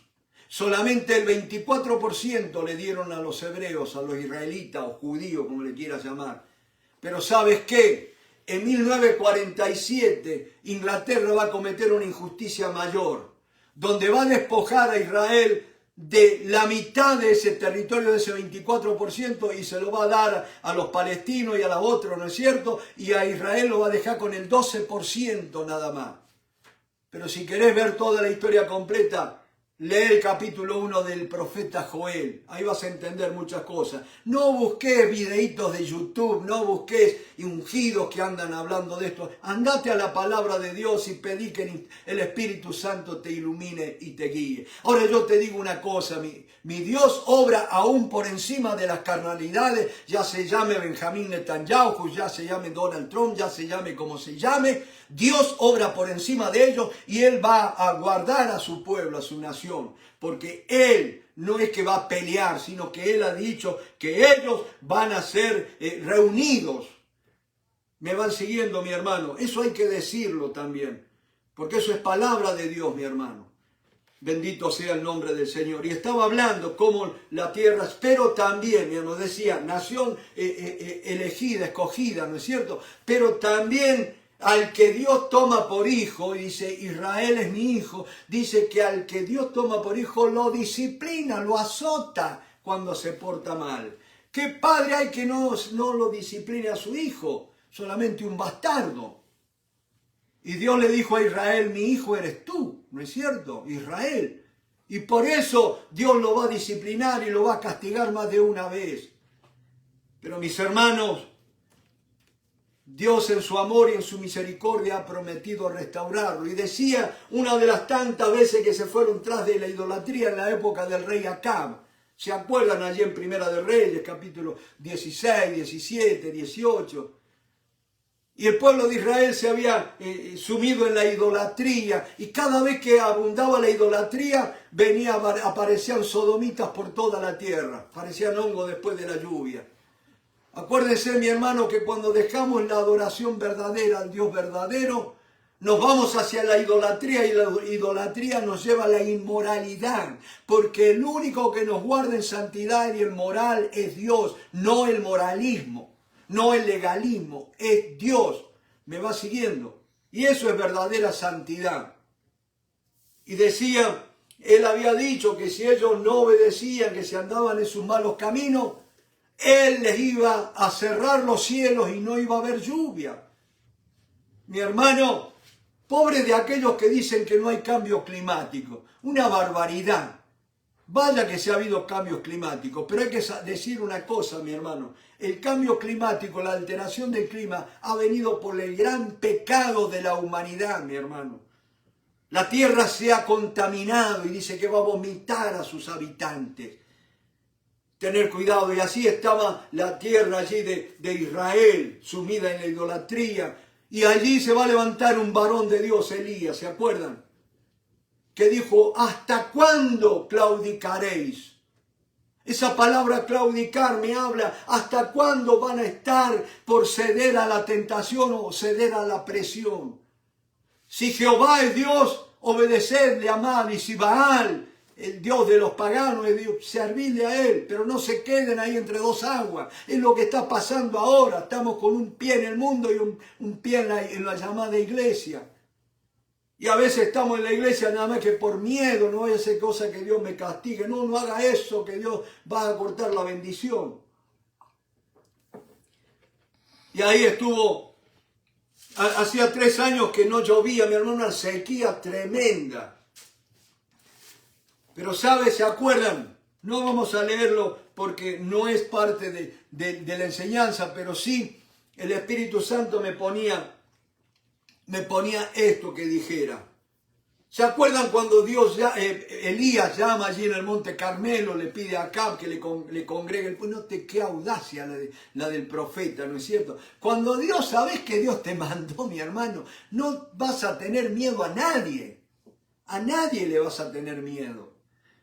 [SPEAKER 1] Solamente el 24% le dieron a los hebreos, a los israelitas o judíos, como le quieras llamar. Pero ¿sabes qué? En 1947 Inglaterra va a cometer una injusticia mayor, donde va a despojar a Israel de la mitad de ese territorio, de ese 24%, y se lo va a dar a los palestinos y a los otros, ¿no es cierto? Y a Israel lo va a dejar con el 12% nada más. Pero si querés ver toda la historia completa, lee el capítulo 1 del profeta Joel, ahí vas a entender muchas cosas. No busques videitos de YouTube, no busques ungidos que andan hablando de esto. Andate a la palabra de Dios y pedí que el Espíritu Santo te ilumine y te guíe. Ahora yo te digo una cosa, mi Dios obra aún por encima de las carnalidades, ya se llame Benjamín Netanyahu, ya se llame Donald Trump, ya se llame como se llame. Dios obra por encima de ellos y Él va a guardar a su pueblo, a su nación, porque Él no es que va a pelear, sino que Él ha dicho que ellos van a ser reunidos. Me van siguiendo, mi hermano. Eso hay que decirlo también, porque eso es palabra de Dios, mi hermano. Bendito sea el nombre del Señor. Y estaba hablando cómo la tierra, pero también, nos decía, nación elegida, escogida, ¿no es cierto? Pero también al que Dios toma por hijo, y dice, Israel es mi hijo, dice que al que Dios toma por hijo lo disciplina, lo azota cuando se porta mal. ¿Qué padre hay que no lo discipline a su hijo? Solamente un bastardo. Y Dios le dijo a Israel, mi hijo eres tú, ¿no es cierto? Israel. Y por eso Dios lo va a disciplinar y lo va a castigar más de una vez. Pero mis hermanos, Dios en su amor y en su misericordia ha prometido restaurarlo. Y decía una de las tantas veces que se fueron tras de la idolatría en la época del rey Acab. ¿Se acuerdan allí en Primera de Reyes, capítulo 16, 17, 18? Y el pueblo de Israel se había sumido en la idolatría. Y cada vez que abundaba la idolatría, aparecían sodomitas por toda la tierra. Parecían hongos después de la lluvia. Acuérdense, mi hermano, que cuando dejamos la adoración verdadera al Dios verdadero, nos vamos hacia la idolatría y la idolatría nos lleva a la inmoralidad. Porque el único que nos guarda en santidad y en moral es Dios, no el moralismo. No el legalismo, es Dios. ¿Me va siguiendo? Y eso es verdadera santidad. Y decía, él había dicho que si ellos no obedecían, que se andaban en sus malos caminos, él les iba a cerrar los cielos y no iba a haber lluvia. Mi hermano, pobre de aquellos que dicen que no hay cambio climático. Una barbaridad. Vaya que se ha habido cambios climáticos, pero hay que decir una cosa, mi hermano. El cambio climático, la alteración del clima, ha venido por el gran pecado de la humanidad, mi hermano. La tierra se ha contaminado y dice que va a vomitar a sus habitantes. Tener cuidado, y así estaba la tierra allí de Israel, sumida en la idolatría. Y allí se va a levantar un varón de Dios, Elías, ¿se acuerdan? Que dijo, ¿hasta cuándo claudicaréis? Esa palabra claudicar me habla, ¿hasta cuándo van a estar por ceder a la tentación o ceder a la presión? Si Jehová es Dios, obedecedle, amad, y si Baal, el Dios de los paganos, es Dios, servidle a él, pero no se queden ahí entre dos aguas. Es lo que está pasando ahora, estamos con un pie en el mundo y un pie en la llamada iglesia. Y a veces estamos en la iglesia nada más que por miedo, no vaya a hacer cosa que Dios me castigue. No, no haga eso, que Dios va a cortar la bendición. Y ahí estuvo, hacía 3 años que no llovía, mi hermano, una sequía tremenda. Pero ¿sabes? ¿Se acuerdan? No vamos a leerlo porque no es parte de la enseñanza, pero sí el Espíritu Santo me ponía esto que dijera. ¿Se acuerdan cuando Elías llama allí en el monte Carmelo, le pide a Acab que le congregue? Pues qué audacia la del profeta, ¿no es cierto? Cuando Dios, sabes que Dios te mandó, mi hermano, no vas a tener miedo a nadie. A nadie le vas a tener miedo.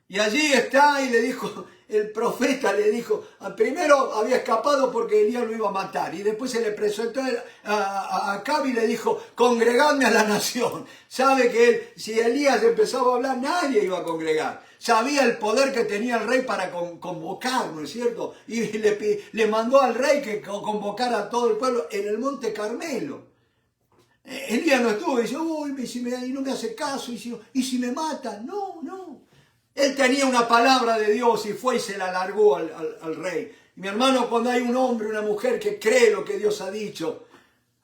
[SPEAKER 1] Y allí está y le dijo, el profeta le dijo, primero había escapado porque Elías lo iba a matar, y después se le presentó a Acab y le dijo, congregadme a la nación. Sabe que si Elías empezaba a hablar, nadie iba a congregar. Sabía el poder que tenía el rey para convocar, ¿no es cierto? Y le mandó al rey que convocara a todo el pueblo en el monte Carmelo. Elías no estuvo y dice, uy, y no me hace caso, y si me matan, no. Él tenía una palabra de Dios y fue y se la largó al rey. Y mi hermano, cuando hay un hombre, una mujer que cree lo que Dios ha dicho,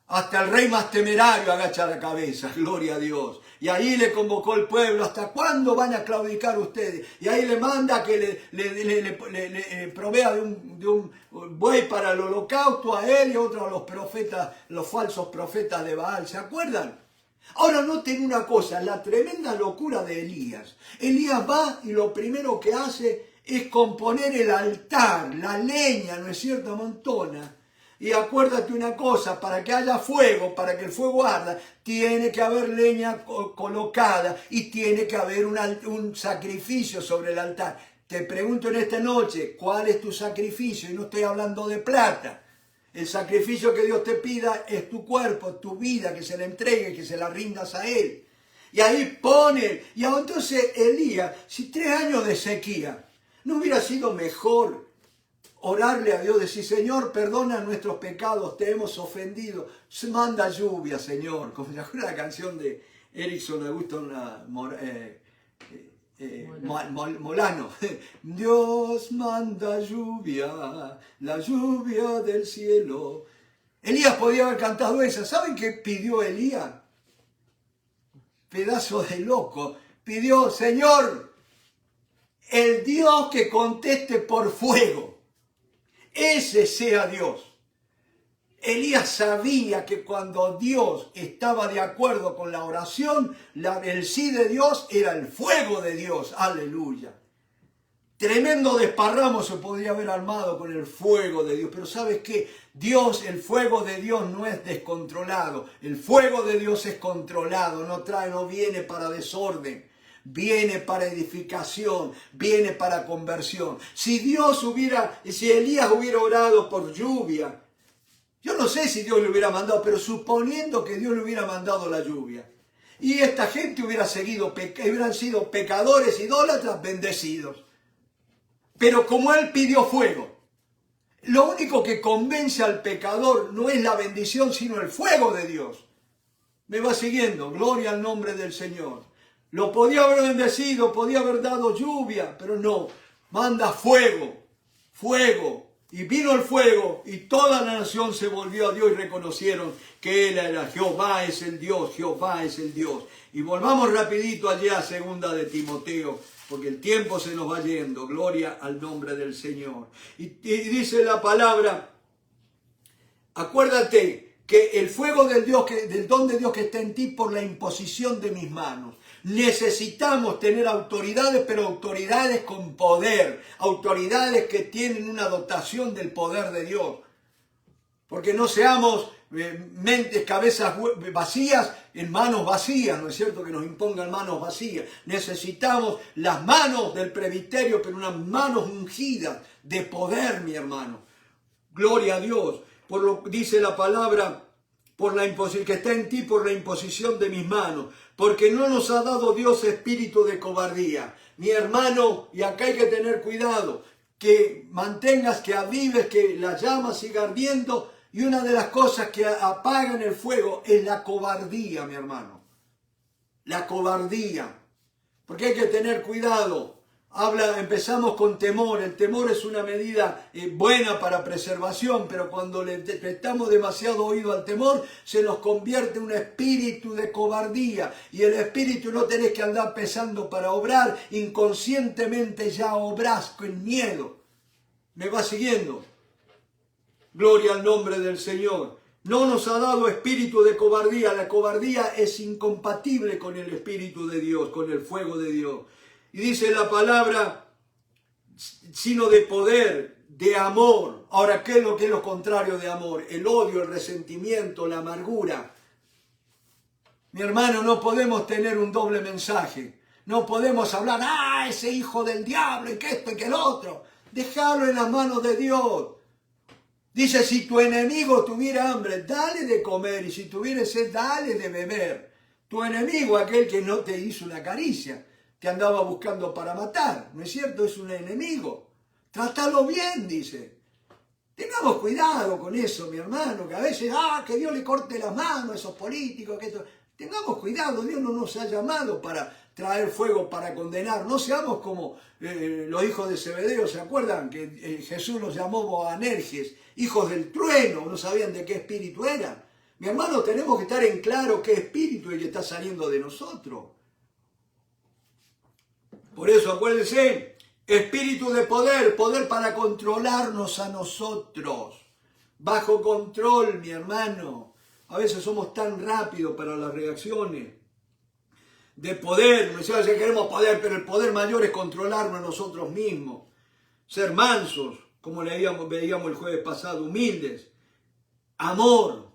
[SPEAKER 1] hasta el rey más temerario agacha la cabeza, gloria a Dios. Y ahí le convocó el pueblo, ¿hasta cuándo van a claudicar ustedes? Y ahí le manda que le provea de un buey para el holocausto a él y otro a los profetas, los falsos profetas de Baal. ¿Se acuerdan? Ahora noten una cosa, la tremenda locura de Elías. Elías va y lo primero que hace es componer el altar, la leña, ¿no es cierto?, amontona. Y acuérdate una cosa, para que haya fuego, para que el fuego arda, tiene que haber leña colocada y tiene que haber un sacrificio sobre el altar. Te pregunto en esta noche, ¿cuál es tu sacrificio? Y no estoy hablando de plata. El sacrificio que Dios te pida es tu cuerpo, tu vida, que se la entregue, que se la rindas a Él. Y ahí pone, y entonces Elías, si 3 años de sequía, ¿no hubiera sido mejor orarle a Dios, decir, Señor, perdona nuestros pecados, te hemos ofendido, manda lluvia, Señor? Como se acuerda la canción de Erickson Augusto Molano. Dios manda lluvia, la lluvia del cielo. Elías podía haber cantado esa. ¿Saben qué pidió Elías? Pedazo de loco. Pidió, Señor, el Dios que conteste por fuego. Ese sea Dios. Elías sabía que cuando Dios estaba de acuerdo con la oración, el sí de Dios era el fuego de Dios. Aleluya. Tremendo desparramo se podría haber armado con el fuego de Dios. Pero ¿sabes qué? Dios, el fuego de Dios no es descontrolado. El fuego de Dios es controlado. No viene para desorden. Viene para edificación, viene para conversión. Si Elías hubiera orado por lluvia, yo no sé si Dios le hubiera mandado, pero suponiendo que Dios le hubiera mandado la lluvia, y esta gente hubieran sido pecadores, idólatras, bendecidos. Pero como él pidió fuego, lo único que convence al pecador no es la bendición, sino el fuego de Dios. ¿Me va siguiendo? Gloria al nombre del Señor. Lo podía haber bendecido, podía haber dado lluvia, pero no, manda fuego, fuego. Y vino el fuego y toda la nación se volvió a Dios y reconocieron que Él era Jehová es el Dios, Jehová es el Dios. Y volvamos rapidito allá a 2 de Timoteo, porque el tiempo se nos va yendo. Gloria al nombre del Señor. Y dice la palabra, acuérdate que el fuego del don de Dios que está en ti por la imposición de mis manos. Necesitamos tener autoridades, pero autoridades con poder, autoridades que tienen una dotación del poder de Dios. Porque no seamos mentes, cabezas vacías, en manos vacías, ¿no es cierto? Que nos impongan manos vacías. Necesitamos las manos del presbiterio, pero unas manos ungidas de poder, mi hermano. Gloria a Dios. Por lo dice la palabra, que está en ti por la imposición de mis manos. Porque no nos ha dado Dios espíritu de cobardía. Mi hermano, y acá hay que tener cuidado, que mantengas, que avives, que la llama siga ardiendo. Y una de las cosas que apagan el fuego es la cobardía, mi hermano. La cobardía. Porque hay que tener cuidado. Empezamos con temor. El temor es una medida buena para preservación, pero cuando le prestamos demasiado oído al temor, se nos convierte en un espíritu de cobardía. Y el espíritu no tenés que andar pesando para obrar. Inconscientemente ya obrás con miedo. ¿Me va siguiendo? Gloria al nombre del Señor. No nos ha dado espíritu de cobardía. La cobardía es incompatible con el espíritu de Dios, con el fuego de Dios. Y dice la palabra, sino de poder, de amor. Ahora, ¿qué es lo contrario de amor? El odio, el resentimiento, la amargura. Mi hermano, no podemos tener un doble mensaje. No podemos hablar, ese hijo del diablo, y que esto y que el otro. Déjalo en las manos de Dios. Dice, si tu enemigo tuviera hambre, dale de comer, y si tuviera sed, dale de beber. Tu enemigo, aquel que no te hizo una caricia, te andaba buscando para matar, ¿no es cierto? Es un enemigo. Trátalo bien, dice. Tengamos cuidado con eso, mi hermano, que a veces, que Dios le corte las manos a esos políticos, que esto. Tengamos cuidado, Dios no nos ha llamado para traer fuego, para condenar. No seamos como los hijos de Zebedeo, ¿se acuerdan? Que Jesús los llamó Boanerges, hijos del trueno, no sabían de qué espíritu eran. Mi hermano, tenemos que estar en claro qué espíritu es el que está saliendo de nosotros. Por eso, acuérdense, espíritu de poder, poder para controlarnos a nosotros. Bajo control, mi hermano. A veces somos tan rápidos para las reacciones. De poder, no sé si queremos poder, pero el poder mayor es controlarnos a nosotros mismos. Ser mansos, como veíamos el jueves pasado, humildes. Amor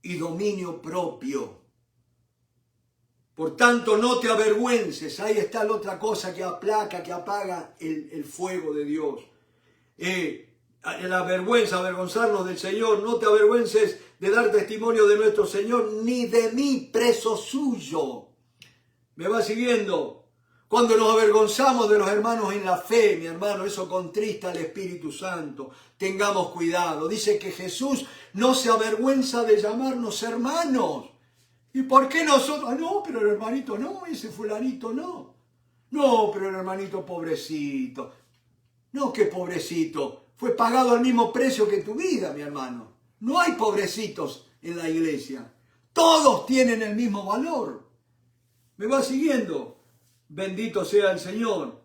[SPEAKER 1] y dominio propio. Por tanto, no te avergüences. Ahí está la otra cosa que aplaca, que apaga el fuego de Dios. La vergüenza, avergonzarnos del Señor. No te avergüences de dar testimonio de nuestro Señor, ni de mí, preso suyo. ¿Me va siguiendo? Cuando nos avergonzamos de los hermanos en la fe, mi hermano, eso contrista al Espíritu Santo. Tengamos cuidado. Dice que Jesús no se avergüenza de llamarnos hermanos. ¿Y por qué nosotros? Ah, no, pero el hermanito no, ese fulanito no. No, pero el hermanito pobrecito. No, qué pobrecito. Fue pagado al mismo precio que tu vida, mi hermano. No hay pobrecitos en la iglesia. Todos tienen el mismo valor. ¿Me va siguiendo? Bendito sea el Señor.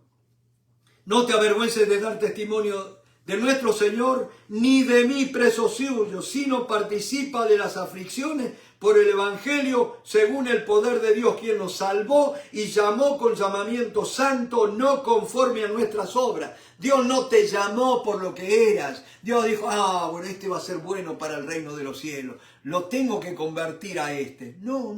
[SPEAKER 1] No te avergüences de dar testimonio de nuestro Señor, ni de mí preso suyo, sino participa de las aflicciones por el Evangelio, según el poder de Dios, quien nos salvó y llamó con llamamiento santo, no conforme a nuestras obras. Dios no te llamó por lo que eras. Dios dijo, bueno, este va a ser bueno para el reino de los cielos. Lo tengo que convertir a este. No.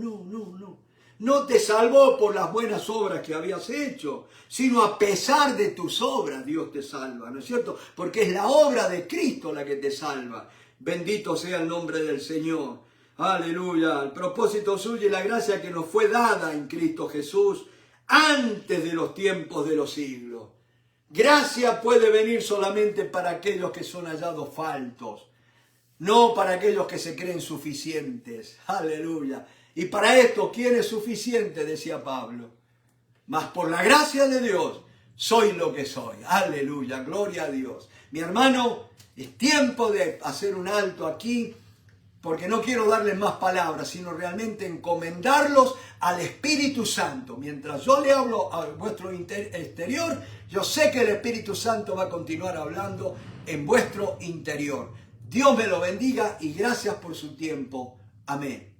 [SPEAKER 1] No te salvó por las buenas obras que habías hecho, sino a pesar de tus obras Dios te salva, ¿no es cierto? Porque es la obra de Cristo la que te salva. Bendito sea el nombre del Señor. Aleluya. El propósito suyo y la gracia que nos fue dada en Cristo Jesús antes de los tiempos de los siglos. Gracia puede venir solamente para aquellos que son hallados faltos, no para aquellos que se creen suficientes. Aleluya. Y para esto, ¿quién es suficiente? Decía Pablo. Mas por la gracia de Dios, soy lo que soy. Aleluya, gloria a Dios. Mi hermano, es tiempo de hacer un alto aquí, porque no quiero darles más palabras, sino realmente encomendarlos al Espíritu Santo. Mientras yo le hablo a vuestro exterior, yo sé que el Espíritu Santo va a continuar hablando en vuestro interior. Dios me lo bendiga y gracias por su tiempo. Amén.